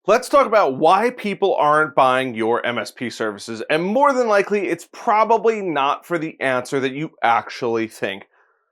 Let's talk about why people aren't buying your MSP services, and more than likely, it's probably not for the answer that you actually think.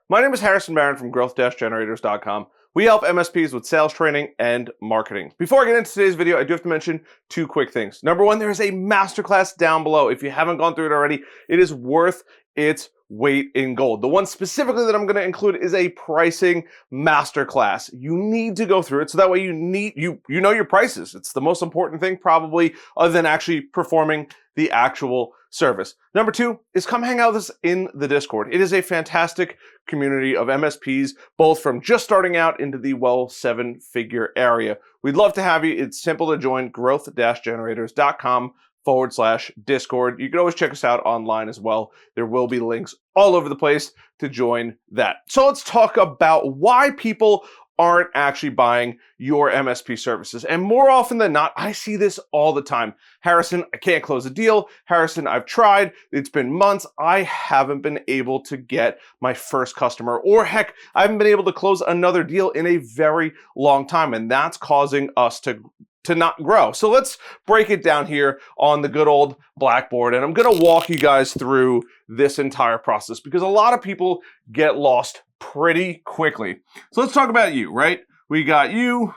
My name is Harrison Barron from growth-generators.com. We help MSPs with sales training and marketing. Before I get into today's video, I do have to mention two quick things. Number one, there is a masterclass down below. If you haven't gone through it already, it is worth its weight in gold. The one specifically that I'm going to include is a pricing masterclass. You need to go through it so that way you know your prices. It's the most important thing probably, other than actually performing the actual service. Number two is come hang out with us in the Discord. It is a fantastic community of MSPs, both from just starting out into the well seven-figure area. We'd love to have you. It's simple to join, growth-generators.com/Discord. You can always check us out online as well. There will be links all over the place to join that. So let's talk about why people aren't actually buying your MSP services. And more often than not, I see this all the time. Harrison, I can't close a deal. Harrison, I've tried. It's been months. I haven't been able to get my first customer. Or heck, I haven't been able to close another deal in a very long time. And that's causing us to not grow. So let's break it down here on the good old blackboard. And I'm going to walk you guys through this entire process because a lot of people get lost pretty quickly. So let's talk about you, right? We got you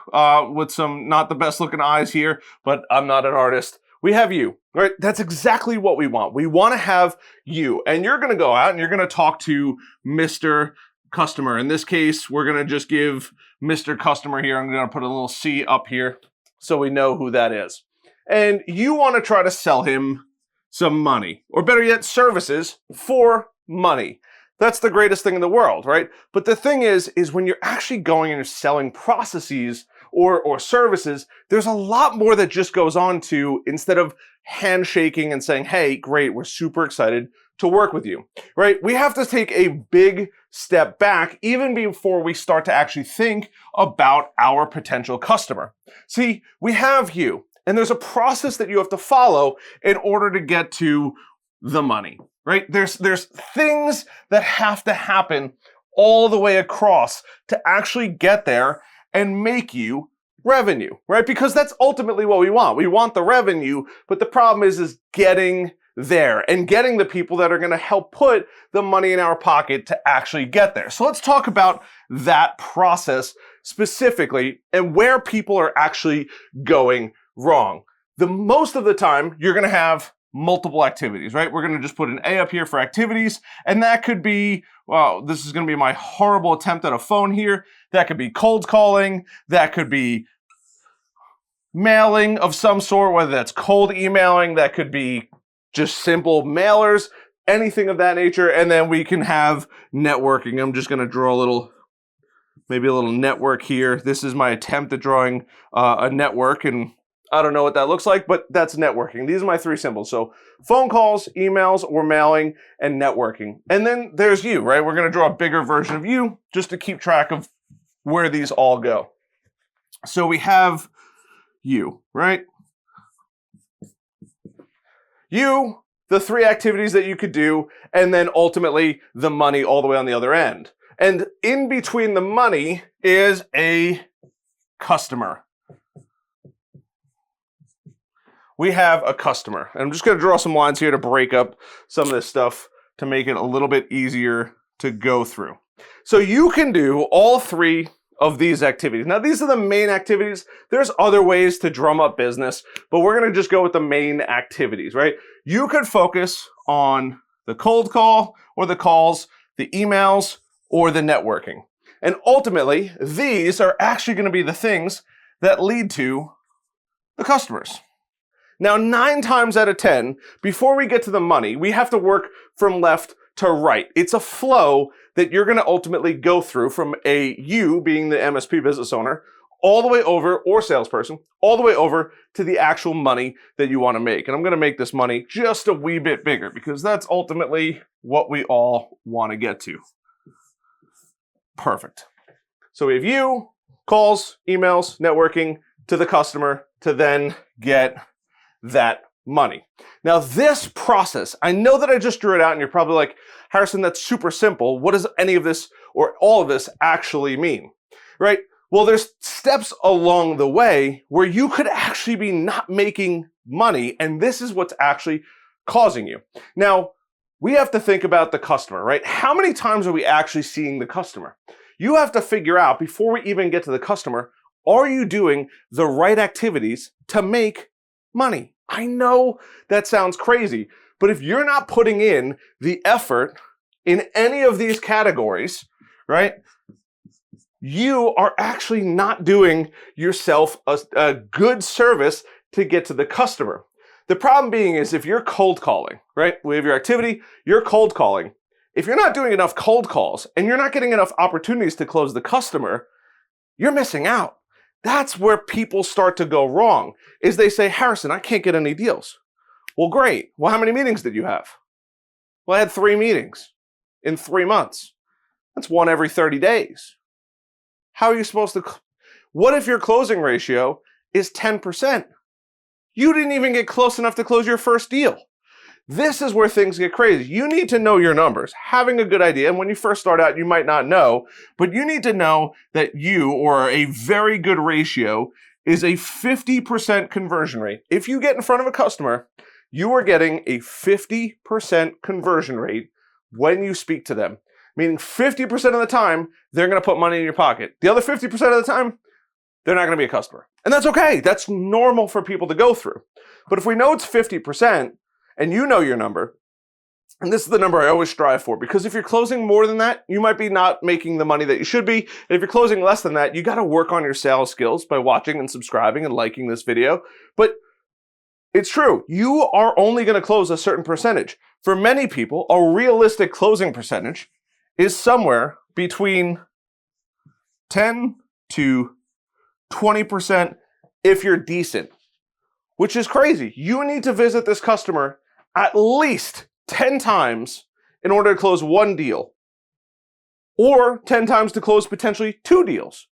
with some not the best looking eyes here, but I'm not an artist. We have you, right? That's exactly what we want. We want to have you, and you're going to go out and you're going to talk to Mr. Customer. In this case, we're going to just give Mr. Customer here. I'm going to put a little C up here so we know who that is. And you want to try to sell him some money, or better yet, services for money. That's the greatest thing in the world, right? But the thing is when you're actually going and you're selling processes or services, there's a lot more that just goes on to, instead of handshaking and saying, hey, great, we're super excited to work with you, right? We have to take a big step back even before we start to actually think about our potential customer. See, we have you, and there's a process that you have to follow in order to get to the money, right? There's things that have to happen all the way across to actually get there and make you revenue, right? Because that's ultimately what we want. We want the revenue, but the problem is getting there and getting the people that are going to help put the money in our pocket to actually get there. So let's talk about that process specifically and where people are actually going wrong. The most of the time, you're going to have multiple activities, right? We're going to just put an A up here for activities, and that could be, well, this is going to be my horrible attempt at a phone here. That could be cold calling. That could be mailing of some sort, whether that's cold emailing. That could be just simple mailers, anything of that nature. And then we can have networking. I'm just going to draw maybe a little network here. This is my attempt at drawing a network, and I don't know what that looks like, but that's networking. These are my three symbols. So phone calls, emails, or mailing, and networking. And then there's you, right? We're going to draw a bigger version of you just to keep track of where these all go. So we have you, right? You, the three activities that you could do, and then ultimately the money all the way on the other end. And in between the money is a customer. We have a customer. And I'm just going to draw some lines here to break up some of this stuff to make it a little bit easier to go through. So you can do all three of these activities. Now, these are the main activities. There's other ways to drum up business, but we're going to just go with the main activities, right? You could focus on the cold call or the calls, the emails, or the networking. And ultimately, these are actually going to be the things that lead to the customers. Now, 9 times out of 10, before we get to the money, we have to work from left to right. It's a flow that you're going to ultimately go through from you being the MSP business owner all the way over, or salesperson, all the way over to the actual money that you want to make. And I'm going to make this money just a wee bit bigger because that's ultimately what we all want to get to. Perfect. So we have you, calls, emails, networking, to the customer to then get that money. Now, this process, I know that I just drew it out and you're probably like, Harrison, that's super simple. What does any of this or all of this actually mean, right? Well, there's steps along the way where you could actually be not making money, and this is what's actually causing you. Now, we have to think about the customer, right? How many times are we actually seeing the customer? You have to figure out, before we even get to the customer, are you doing the right activities to make money? I know that sounds crazy, but if you're not putting in the effort in any of these categories, right, you are actually not doing yourself a good service to get to the customer. The problem being is if you're cold calling, right? We have your activity, you're cold calling. If you're not doing enough cold calls and you're not getting enough opportunities to close the customer, you're missing out. That's where people start to go wrong, is they say, Harrison, I can't get any deals. Well, great. Well, how many meetings did you have? Well, I had 3 meetings in 3 months. That's 1 every 30 days. How are you supposed to? What if your closing ratio is 10%? You didn't even get close enough to close your first deal. This is where things get crazy. You need to know your numbers, having a good idea. And when you first start out, you might not know, but you need to know that you, or a very good ratio, is a 50% conversion rate. If you get in front of a customer, you are getting a 50% conversion rate when you speak to them. Meaning 50% of the time, they're going to put money in your pocket. The other 50% of the time, they're not going to be a customer. And that's okay. That's normal for people to go through. But if we know it's 50%, and you know your number, and this is the number I always strive for, because if you're closing more than that, you might be not making the money that you should be. And if you're closing less than that, you got to work on your sales skills by watching and subscribing and liking this video. But it's true. You are only going to close a certain percentage. For many people, a realistic closing percentage is somewhere between 10 to 20% if you're decent, which is crazy. You need to visit this customer at least 10 times in order to close 1 deal, or 10 times to close potentially 2 deals.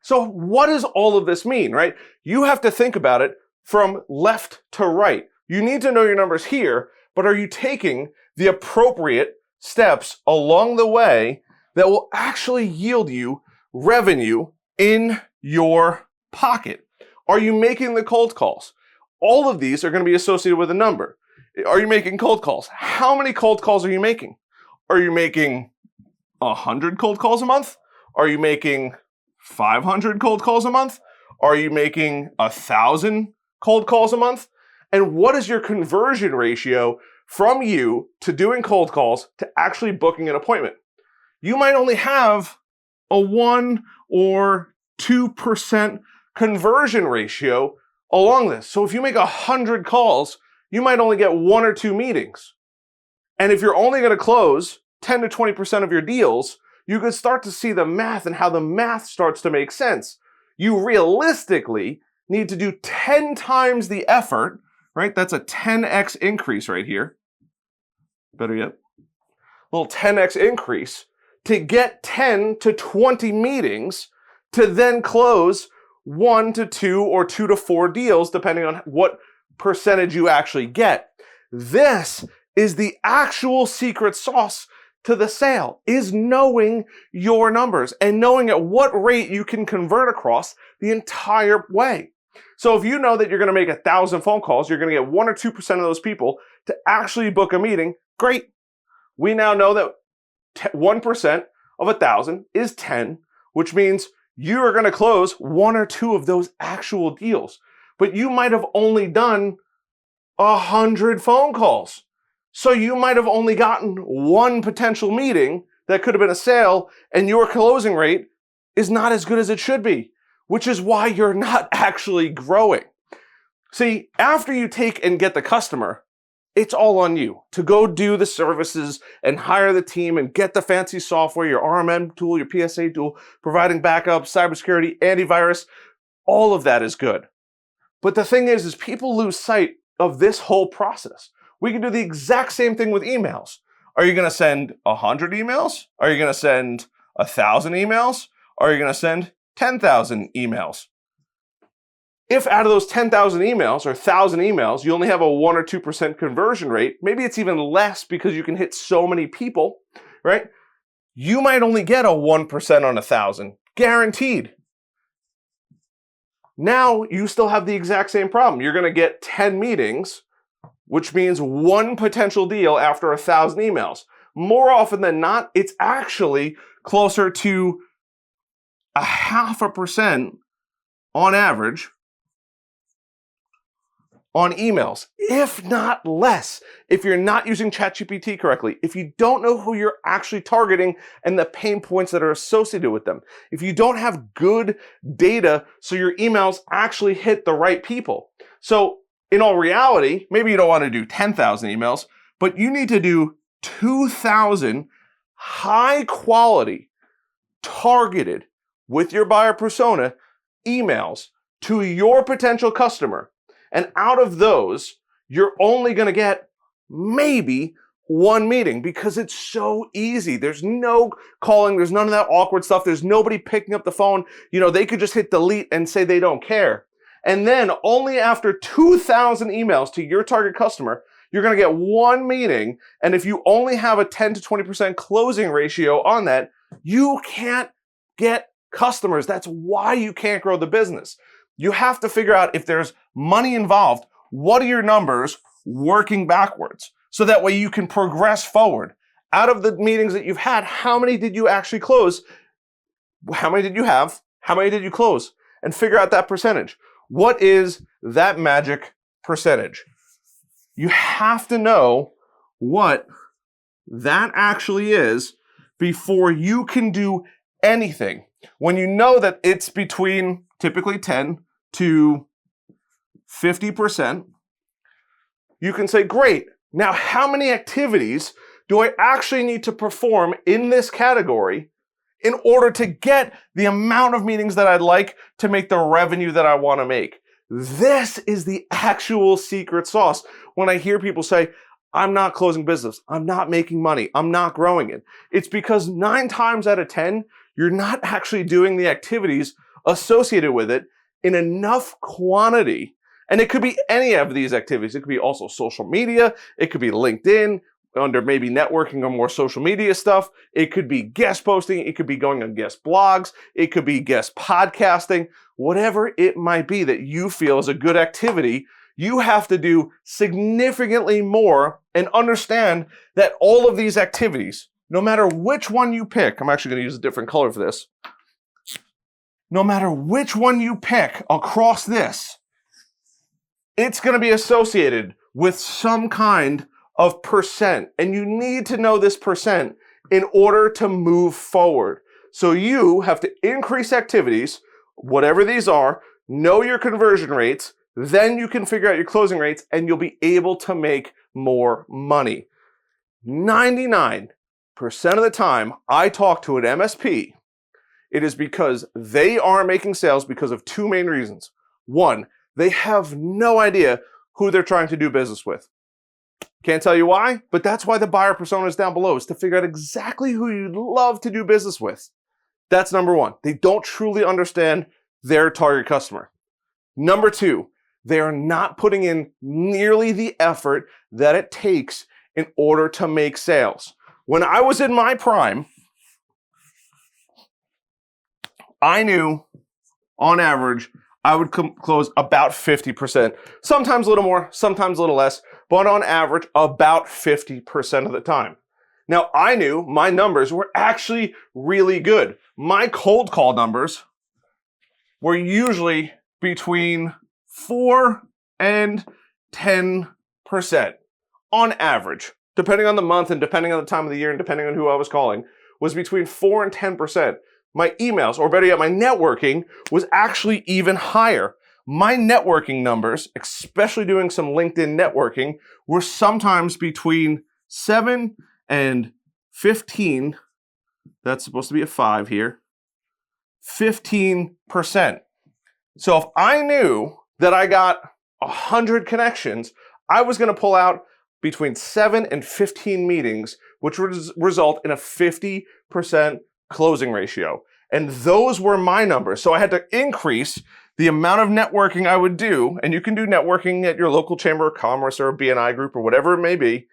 So what does all of this mean, right? You have to think about it from left to right. You need to know your numbers here, but are you taking the appropriate steps along the way that will actually yield you revenue in your pocket? Are you making the cold calls? All of these are going to be associated with a number. Are you making cold calls? How many cold calls are you making? Are you making 100 cold calls a month? Are you making 500 cold calls a month? Are you making 1,000 cold calls a month? And what is your conversion ratio from you to doing cold calls to actually booking an appointment? You might only have a 1 or 2% conversion ratio along this. So if you make 100 calls, you might only get 1 or 2 meetings. And if you're only going to close 10 to 20% of your deals, you could start to see the math and how the math starts to make sense. You realistically need to do 10 times the effort, right? That's a 10x increase right here. Better yet, a little 10x increase to get 10 to 20 meetings to then close 1 to 2 or 2 to 4 deals, depending on what percentage you actually get. This is the actual secret sauce to the sale, is knowing your numbers and knowing at what rate you can convert across the entire way. So if you know that you're going to make 1,000 phone calls, you're going to get 1 or 2% of those people to actually book a meeting, great. We now know that 1% of 1,000 is 10, which means you are going to close 1 or 2 of those actual deals. But you might have only done 100 phone calls. So you might have only gotten 1 potential meeting that could have been a sale, and your closing rate is not as good as it should be, which is why you're not actually growing. See, after you take and get the customer, it's all on you to go do the services and hire the team and get the fancy software, your RMM tool, your PSA tool, providing backup, cybersecurity, antivirus. All of that is good. But the thing is people lose sight of this whole process. We can do the exact same thing with emails. Are you going to send 100 emails? Are you going to send 1,000 emails? Are you going to send 10,000 emails? If out of those 10,000 emails or 1,000 emails, you only have a 1 or 2% conversion rate, maybe it's even less because you can hit so many people, right? You might only get a 1% on 1,000, guaranteed. Now you still have the exact same problem. You're going to get 10 meetings, which means one potential deal after 1,000 emails. More often than not, it's actually closer to 0.5% on average on emails, if not less, if you're not using ChatGPT correctly, if you don't know who you're actually targeting and the pain points that are associated with them, if you don't have good data so your emails actually hit the right people. So in all reality, maybe you don't want to do 10,000 emails, but you need to do 2,000 high quality, targeted with your buyer persona emails to your potential customer. And out of those, you're only going to get maybe one meeting because it's so easy. There's no calling. There's none of that awkward stuff. There's nobody picking up the phone. They could just hit delete and say they don't care. And then only after 2,000 emails to your target customer, you're going to get one meeting. And if you only have a 10 to 20% closing ratio on that, you can't get customers. That's why you can't grow the business. You have to figure out if there's money involved, what are your numbers working backwards? So that way you can progress forward. Out of the meetings that you've had, how many did you actually close? How many did you have? How many did you close? And figure out that percentage. What is that magic percentage? You have to know what that actually is before you can do anything. When you know that it's between typically 10 to 50%, you can say, great, now how many activities do I actually need to perform in this category in order to get the amount of meetings that I'd like to make the revenue that I want to make? This is the actual secret sauce. When I hear people say, I'm not closing business, I'm not making money, I'm not growing it, it's because 9 times out of 10, you're not actually doing the activities associated with it in enough quantity. And it could be any of these activities. It could be also social media. It could be LinkedIn under maybe networking or more social media stuff. It could be guest posting. It could be going on guest blogs. It could be guest podcasting. Whatever it might be that you feel is a good activity, you have to do significantly more and understand that all of these activities, no matter which one you pick, I'm actually going to use a different color for this. No matter which one you pick across this, it's going to be associated with some kind of percent. And you need to know this percent in order to move forward. So you have to increase activities, whatever these are, know your conversion rates, then you can figure out your closing rates and you'll be able to make more money. 99% of the time I talk to an MSP, it is because they are making sales because of 2 main reasons. 1, they have no idea who they're trying to do business with. Can't tell you why, but that's why the buyer persona is down below, is to figure out exactly who you'd love to do business with. That's number 1. They don't truly understand their target customer. Number 2, they are not putting in nearly the effort that it takes in order to make sales. When I was in my prime, I knew, on average, I would close about 50%. Sometimes a little more, sometimes a little less, but on average, about 50% of the time. Now, I knew my numbers were actually really good. My cold call numbers were usually between 4 and 10% on average, depending on the month and depending on the time of the year and depending on who I was calling, was between 4 and 10%. My emails, or better yet, my networking was actually even higher. My networking numbers, especially doing some LinkedIn networking, were sometimes between 7 and 15. That's supposed to be a 5 here. 15%. So if I knew that I got 100 connections, I was going to pull out between 7 and 15 meetings, which would result in a 50% closing ratio. And those were my numbers. So I had to increase the amount of networking I would do, and you can do networking at your local chamber of commerce or a BNI group or whatever it may be,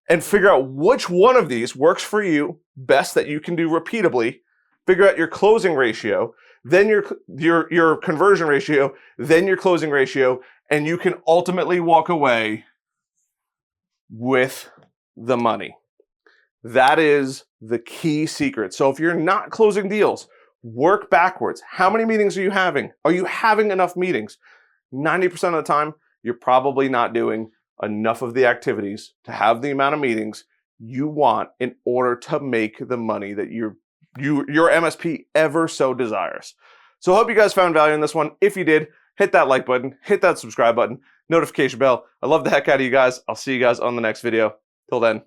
and figure out which one of these works for you best that you can do repeatably, figure out your closing ratio, then your conversion ratio, then your closing ratio, and you can ultimately walk away with the money. That is the key secret. So if you're not closing deals, work backwards. How many meetings are you having? Are you having enough meetings? 90% of the time, you're probably not doing enough of the activities to have the amount of meetings you want in order to make the money that your MSP ever so desires. So I hope you guys found value in this one. If you did, hit that like button, hit that subscribe button, notification bell. I love the heck out of you guys. I'll see you guys on the next video. Till then.